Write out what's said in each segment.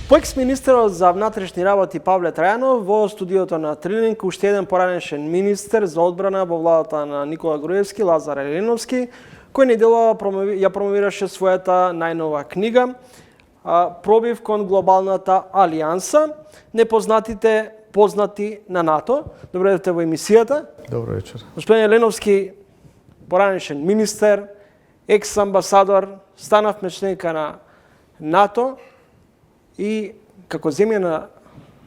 По екс-министерот за внатрешни работи Павле Трајанов во студиото на Трилинг уште еден поранешен министер за одбрана во владата на Никола Груевски, Лазар Еленовски, кој неделава ја промовираше својата најнова книга Пробив кон глобалната алијанса, непознатите познати на НАТО. Добре дојдовте во емисијата. Добро вечер. Господин Еленовски, поранешен министер, екс-амбасадор, станавме членка на НАТО и како земја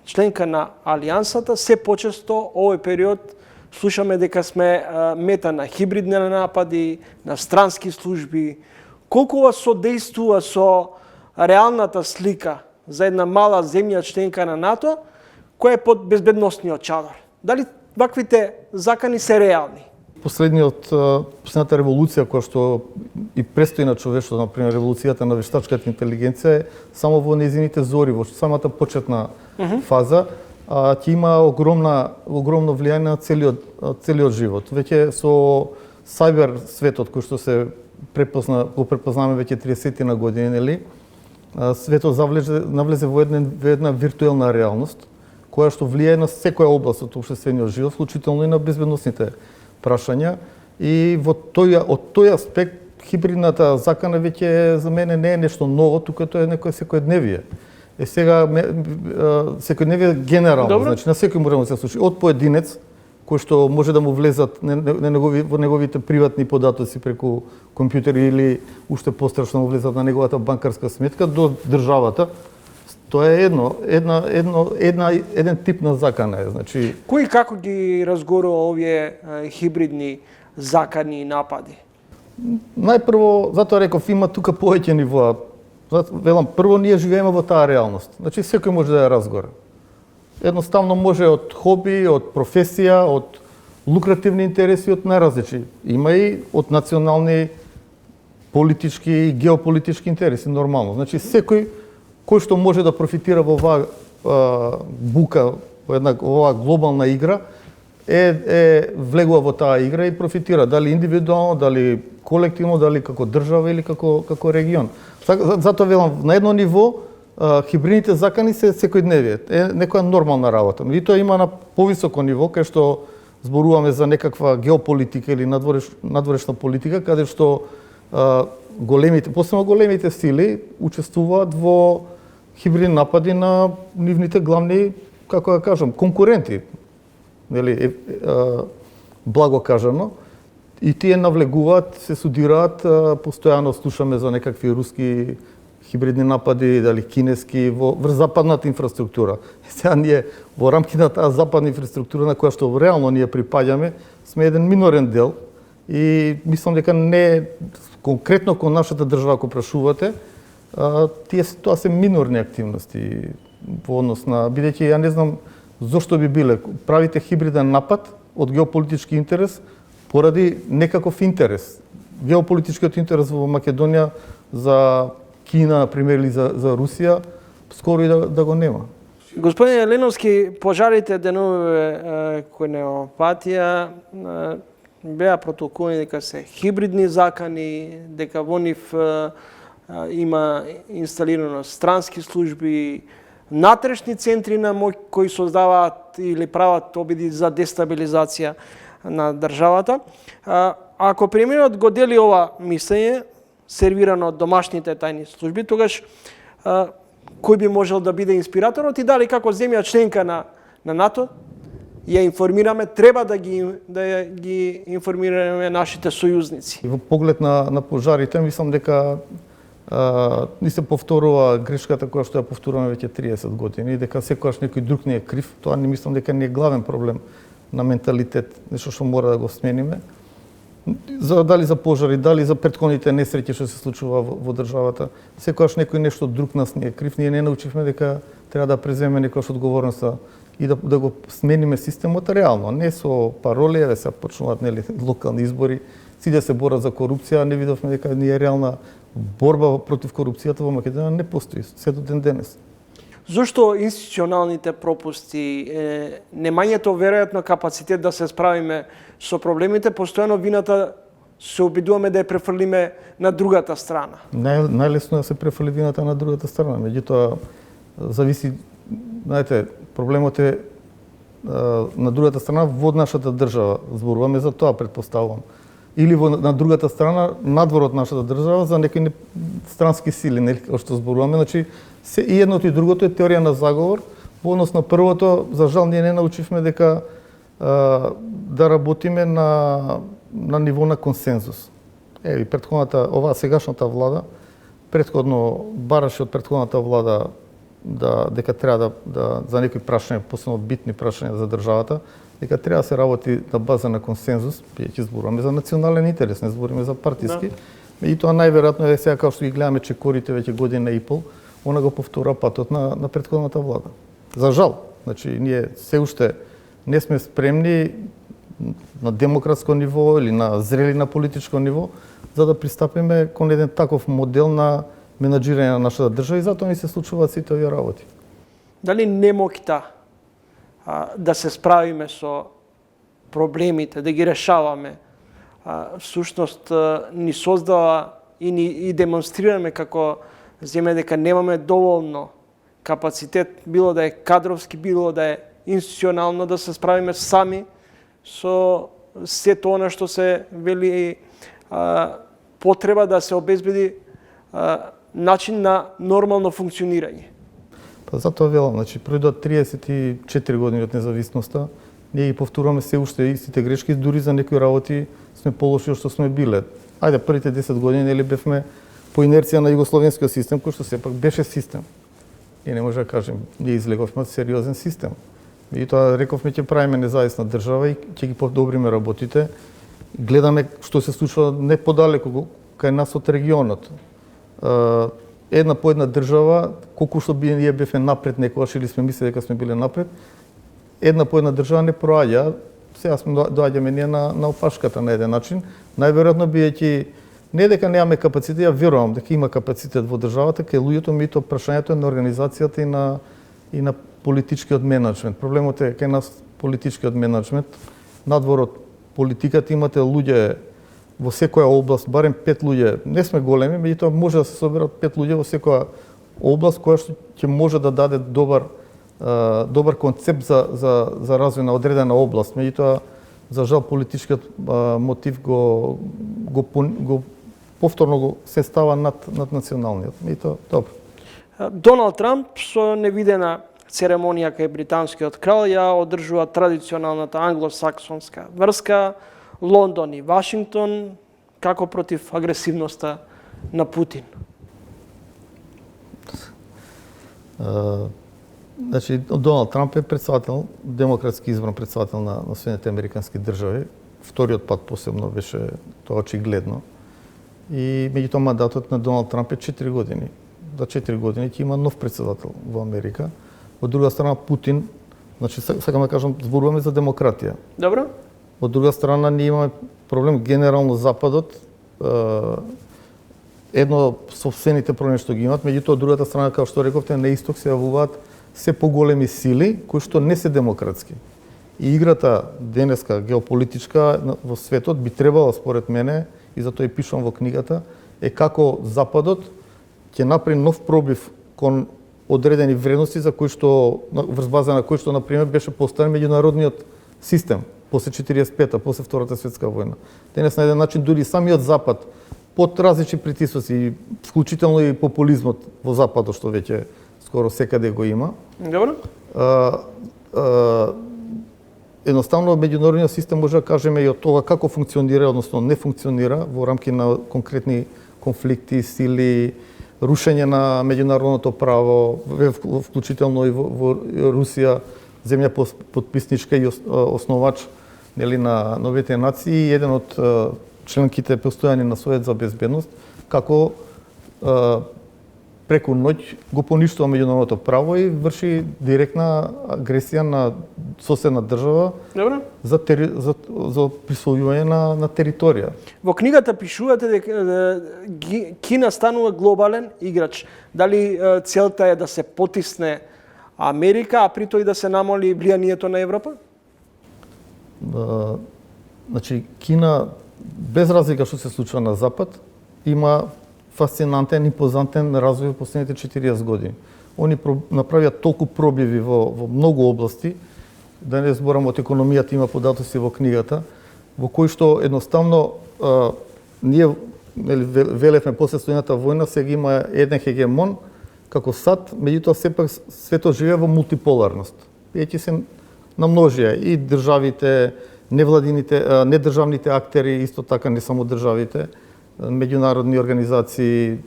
членка на Алијансата, се почесто овој период слушаме дека сме мета на хибридни напади, на странски служби. Колку ова содействува со реалната слика за една мала земја членка на НАТО, која е под безбедносниот чадор? Дали ваквите закани се реални? Последната револуција која што и престои на човештвото, например револуцијата на вештачката интелигенција, е само во незините зори, во самата почетна фаза, ќе има огромно влијание на целиот живот. Веќе со сајбер светот кој што се го препознаваме веќе 30 на години, нели? Светот навлезе во една виртуелна реалност која што влијае на секоја област од општествениот живот, вклучително и на безбедносните прашања, и од тој аспект хибридната закана веќе за мене не е нешто ново, туку тоа е некој секојдневие. Сега секојдневие генерално, значи на секој може да се случи, од поединец кој што може да му влезат во неговите приватни податоци преку компјутери или уште пострашно му влезат на неговата банкарска сметка, до државата. Тоа е еден тип на закана, значи. Кој и како ги разгорува овие хибридни закани и напади? Најпрво, затоа реков, има тука повеќе нивоа. Велам, прво ние живееме во таа реалност. Значи секој може да ја разгора. Едноставно може од хоби, од професија, од лукративни интереси, од најразлични. Има и од национални политички и геополитички интереси, нормално. Значи секој кој што може да профитира во оваа бука, во оваа глобална игра, влегува во таа игра и профитира, дали индивидуално, дали колективно, дали како држава или како регион. Затоа велам, на едно ниво хибридните закани се секојдневие, е некоја нормална работа. И тоа има на повисоко ниво, кај што зборуваме за некаква геополитика или надворешна политика, каде што посебно големите сили учествуваат во хибридни напади на нивните главни, како да кажам, конкуренти. Нели, благо кажано. И тие навлегуваат, се судираат, постојано слушаме за некакви руски хибридни напади, дали кинески, врз западната инфраструктура. Сега ние во рамките на таа западна инфраструктура на која што реално ние припаѓаме, сме еден минорен дел и мислам дека не конкретно кон нашата држава ако прашувате, тоа се минорни активности во однос на, бидејќи ја не знам зошто би биле, правите хибриден напад од геополитички интерес поради некаков интерес. Геополитичкиот интерес во Македонија за Кина, например, или за Русија, скоро и да го нема. Господин Еленовски, пожарите деновиве кои неопатија беа протолкувани дека се хибридни закани, дека во нив има инсталирано странски служби, натрешни центри на моќ кои создаваат или прават обиди за дестабилизација на државата. Ако премиерот го дели ова мислење, сервирано од домашните тајни служби, тогаш кој би можел да биде инспираторот и дали како земја членка на НАТО ја информираме, треба да ги информираме нашите сојузници. Во поглед на пожарите, мислам дека ни се повторува грешката која што ја повторуваме веќе 30 години, дека секогаш некој друг не е крив. Тоа не мислам дека не е главен проблем на менталитет, нешто што мора да го смениме. Дали за пожари, дали за претходните несреќи што се случува во државата, секогаш некој нешто друг нас не е крив. Ние не научивме дека треба да преземеме некојаш одговорноста и да го смениме системот реално, не со пароли, еве се почнуваат нели локални избори, сите се борат за корупција, не видовме дека ние реална борба против корупцијата во Македонија не постои се до ден денес. Зошто институционалните пропусти, немањето веројатно капацитет да се справиме со проблемите, постојано вината се обидуваме да ја префрлиме на другата страна? Најлесно е да се префрли вината на другата страна, меѓутоа зависи, знаете, проблемот е на другата страна во нашата држава, зборуваме за тоа, предпоставувам. Или на другата страна, надвор од нашата држава, за некои странски сили, нели, како што зборуваме. Значи, и едното и другото е теорија на заговор. Во однос на првото, за жал, ние не научивме дека да работиме на ниво на консензус. Еви, оваа сегашната влада, претходно бараше од претходната влада дека треба за некои прашања, посебно битни прашања за државата, дека треба да се работи на база на консензус, ќе зборуваме за национален интерес, не збориме за партиски. И тоа најверојатно е сега, како што ги гледаме чекорите веќе година и пол, она го повтора патот на претходната влада. За жал, значи ние се уште не сме спремни на демократско ниво или на зрели на политичко ниво за да пристапиме кон еден таков модел на менаџирање на нашата држава и затоа ни се случуваат сите овие работи. Дали немоќта да се справиме со проблемите, да ги решаваме, всушност ни создава и демонстрираме како земја дека немаме доволно капацитет, било да е кадровски, било да е институционално, да се справиме сами со сето она што се вели потреба да се обезбеди начин на нормално функционирање. Па затоа велам, значи пројдоа 34 години од независноста, ние ги повторуваме се уште истите грешки, дури за некои работи сме полоши од што сме биле. Ајде, првите 10 години нели бевме по инерција на југословенскиот систем, кој што сепак беше систем. И не може да кажем, ние излеговме од сериозен систем. И тоа рековме ќе правиме независна држава и ќе ги подобриме работите. Гледаме што се случува не подалеку кај нас од регионот. Една по една држава, колку што ние бевме напред некогаш или сме мислели дека сме биле напред, една по една држава не проаѓа. Сега сме доаѓаме ние на опашката на еден начин. Најверојатно бидејќи не дека немаме капацитет, ја верувам дека има капацитет во државата, кај луѓето, меѓутоа прашањето е на организацијата и на политичкиот менаџмент. Проблемот е кај нас политичкиот менаџмент. Надвор од политиката имате луѓе во секоја област, барем 5 луѓе. Не сме големи, меѓутоа може да се соберат 5 луѓе во секоја област која што ќе може да даде добар концепт за развој на одредена област. Меѓутоа, за жал, политичкиот мотив го повторно се става над националниот. Меѓутоа, добро. Доналд Трамп со невидена церемонија кај британскиот крал ја одржува традиционалната англосаксонска врска Лондон и Вашингтон како против агресивноста на Путин. Значи, Доналд Трамп е председател, демократски избран председател на Соединетите американски држави. Вториот пат посебно беше тоа очигледно. И меѓутоа мандатот на Доналд Трамп е 4 години. За 4 години ќе има нов председател во Америка. Од друга страна Путин, значи сакам да кажам, зборуваме за демократија. Добро. Од друга страна ние имаме проблем генерално Западот, едно собствените проблеми што ги имаат, меѓутоа од другата страна, како што рековте, на исток се јавуваат се поголеми сили кои што не се демократски. И играта денеска геополитичка во светот би требало, според мене, и затоа и пишувам во книгата, е како Западот ќе направи нов пробив кон одредени вредности за кои што врз база на кои што на пример беше поставен меѓународниот систем после 45-та, после Втората светска војна. Денес на еден начин дури самиот Запад под различни притисоци, вклучително и популизмот во Западот што веќе скоро секаде го има. Добро. Едноставно меѓународниот систем може да кажеме и од тоа како функционира, односно не функционира во рамки на конкретни конфликти, сили, рушење на меѓународното право, вклучително и во Русија, земја потписничка и основач нели на новите нации, еден од членките постојани на Совет за безбедност, како преку ноќ го поништува меѓународното право и врши директна агресија на соседна држава. Добро. За присвојување на територија. Во книгата пишувате дека Кина станува глобален играч. Дали целта е да се потисне Америка, а при тој да се намали влијанието на Европа? Значи, Кина, без разлика што се случува на Запад, има фасцинантен, импозантен развој во последните 40 години. Они направија толку пробиви во многу области, да не зборам од економијата, има податоци во книгата, во кои што едноставно ние велевме после студената војна, сега има еден хегемон како САД, меѓутоа сепак светот живее во мултиполарност. Веќе се намножија и државите, невладините, недржавните актери, исто така не само државите, меѓународни организации,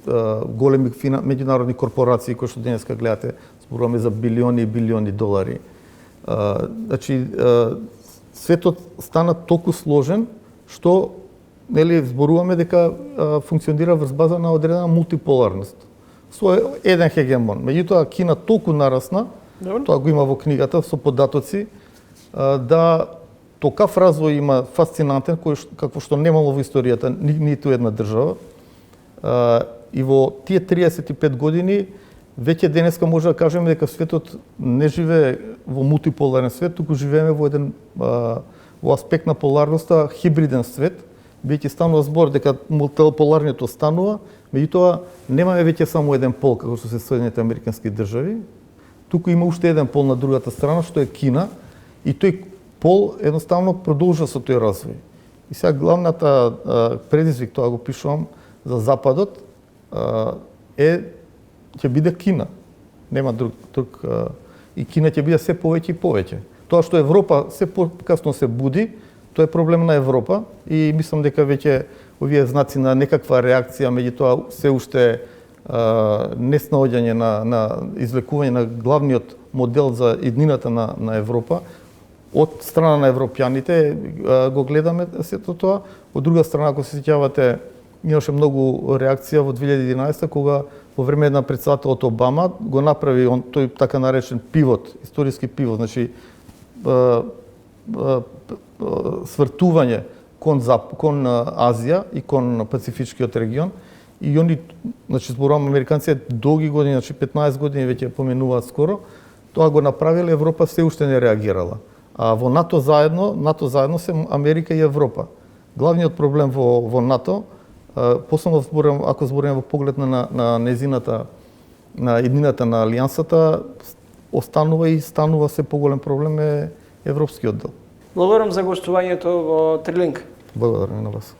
големи меѓународни корпорации кои што денеска гледате, зборуваме за билиони и билиони долари. Значи светот стана толку сложен што зборуваме дека функционира врз база на одредена мултиполарност. Со еден хегемон. Меѓутоа Кина толку нарасна, тоа го има во книгата со податоци, да токав развој има фасцинантен, какво што немало во историјата ниту една држава. И во тие 35 години веќе денеска може да кажеме дека светот не живее во мултиполарен свет, туку живееме во еден во аспект на поларноста хибриден свет. Веќе станува збор дека мултиполарниот останува, меѓутоа немаме веќе само еден пол како што се Соединените американски држави, туку има уште еден пол на другата страна што е Кина и тој пол едноставно продолжа со тој развој. И сега главната предизвик, тоа го пишувам, за Западот ќе биде Кина. Нема друг и Кина ќе биде се повеќе и повеќе. Тоа што Европа се покасно се буди, тоа е проблем на Европа и мислам дека веќе овие знаци на некаква реакција, меѓутоа се уште неснаоѓање на извлекување на главниот модел за иднината на Европа од страна на европјаните го гледаме сето тоа. Од друга страна, ако се сеќавате, имаше многу реакција во 2011 кога во време на председателот Обама го направи тој така наречен пивот, историски пивот, значи свртување кон Азија и кон Пацифичкиот регион. И они, значи зборувам американците долги години, значи 15 години веќе поменуваат скоро, тоа го направиле, Европа се уште не реагирала. А во НАТО заедно се Америка и Европа. Главниот проблем во НАТО, посебно ако зборуваме во поглед на незината, на еднината на алијансата, останува и станува се поголем проблем е европскиот дел. Благодарам за гостувањето во Трилинг. Благодарам и на вас.